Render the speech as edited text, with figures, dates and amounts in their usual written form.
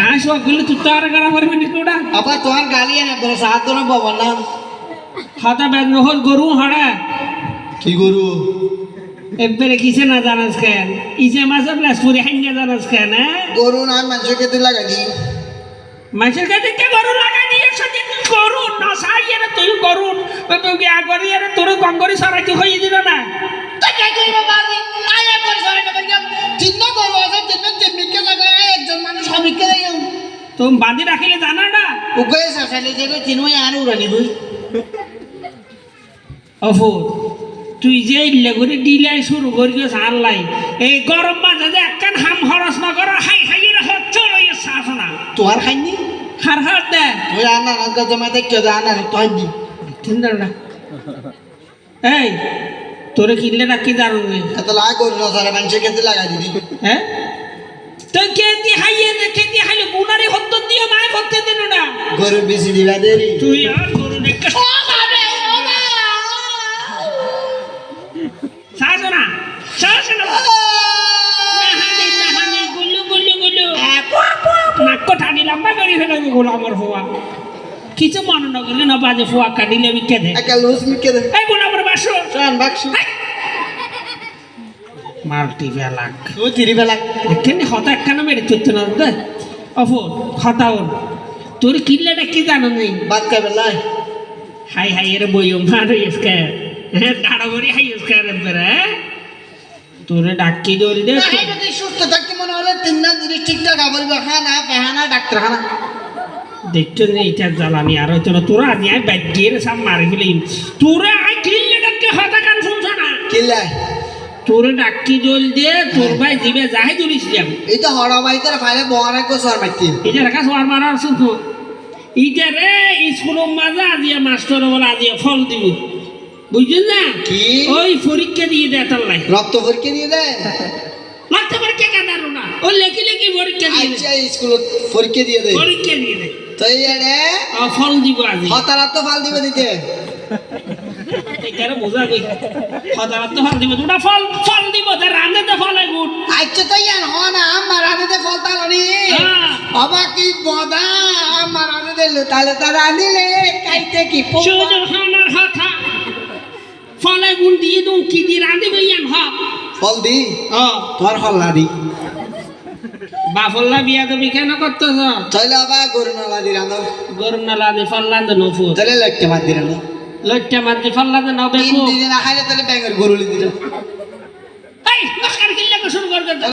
আসো গেলে তুই তো আর গাড়া পারবি না কোটা আবার তোমার গালি এনে তোর সাহায্য না বাবা না খাতা বেদ হল গরু হাড়া কি গরু একবারে কিসে না জানাস কেন ইসে মাসে প্লাসপুরি হাইঙ্গা জানাস কেন গরু না মানুষের খেতে লাগালি মানুষের কাছে কে গরু লাগা দিয়ে সাথে তুই গরু না সাইয়ে তুই গরু তুই আগরে এর তোর গঙ্গরি সরাইতে হয়ে দিল না তুই কে কইব বাজি আয়া করে সরাইতে পারি চিন্তা করব আছে তিনকে লাগায় একজন মানুষ সবিকে দেয় তুমি বাঁধি রাখিলে জানা না ওকে সাসালে যে তিনই আর উড়ানি দুই অফু তুই যে ইল্লে করে ডিলাই শুরু করিস আল্লাই এই গরম বাজারে একখান হাম হরস না করা হাই হাই এর হচ্ছে ওই শাসনা তোমার খাইনি হার হার দে ওই আনা না জমা দেখছো আনা তুই দি চিন্তা না এই তোরে কিনলে না কি জানো এত লাগ গরু না সারা মানুষের খেতে লাগাই দিবি হ্যাঁ তো কেতি হাইয়ে দে কেতি হাইলে গুনারে হত্য দিয়ে মায় করতে দিন না গরু বেশি দিবা দেরি তুই আর গরু দেখে শাসনা শাসনা নাহানি গুলু গুলু গুলু নাক ঠানি লম্বা করি ফেলে গোলা আমার ফুয়া কিছু মনে না করলে না বাজে ফুয়া কাটিলে বিকে দে একা লুজ মিকে দে এই গোলা আমার বাসো শান বাক্স মাল্টি বেলাক ও তিরি বেলা এখানে হতা একখানা মেরে চলতে না দে অফর হতাও তোর কিল্লাটা কি জানো নেই বাদ কা বেলা হাই হাই এর বইও মার ইসকে হ্যাঁ তাড়াতাড়ি হাই ইসকে রে তোরে ডাকি দৌড়ি দে এই যদি সুস্থ থাকতে মনে হলে তিনটা জিনিস ঠিকঠাক আবলবে খানা পেহানা ডাক্তারখানা দেখছো না এটা জ্বালানি আর হয়তো না তোরা আজ আমি বাইক গিয়ে সব মারি ফেলি তোরা আই কিল্লাটাকে হতা কান শুনছো না কিলাই তোরে ডাকি জল দিয়ে তোর ভাই দিবে যাই জলিস যাম এই তো হড়া বাইতে ফাইলে বহারে কো সর মাইতি এটা রাখা সোয়ার মারা শুনতো এইটা রে স্কুল মাজা আজিয়া মাস্টার বলে আজিয়া ফল দিব বুঝছেন না কি ওই পরীক্ষা দিয়ে দেয় তার লাই রক্ত পরীক্ষা দিয়ে দেয় লাগতে পরীক্ষা কাটারো না ও লেখি লেখি পরীক্ষা দিয়ে আচ্ছা স্কুল পরীক্ষা দিয়ে দেয় পরীক্ষা দিয়ে দেয় তো এই এড়ে ফল দিব আজি হতারাত তো ফাল দিবে দিতে এটারে বোঝা গই হঠাৎ তো ফল দিব দুটা ফল ফল দিব তে রাঁধে তো ফল গুড আচ্ছা তো ইয়ান হ না আমার আনে ফল তালনি অবা কি বদা আমার আনে দিল তাহলে তো রাঁধিলে খাইতে কি শুধু হানার হাতা ফলে গুণ দিয়ে দুন কি দিয়ে রাঁধিবে ইয়ান হ ফল দি ও তোর ফল না দি বাফল্লা বিয়া তুমি কেন করতেছ তাহলে আবার গরু নালা দি রাঁধো গরম না লাদে ফল্লা দে নফুর তাহলে লক্ষ্য মার দি রাঁধো লইটা মাঝে ফল্লা দে নবে তিন দিনে না খাইলে তাহলে ব্যাঙের গরু দিল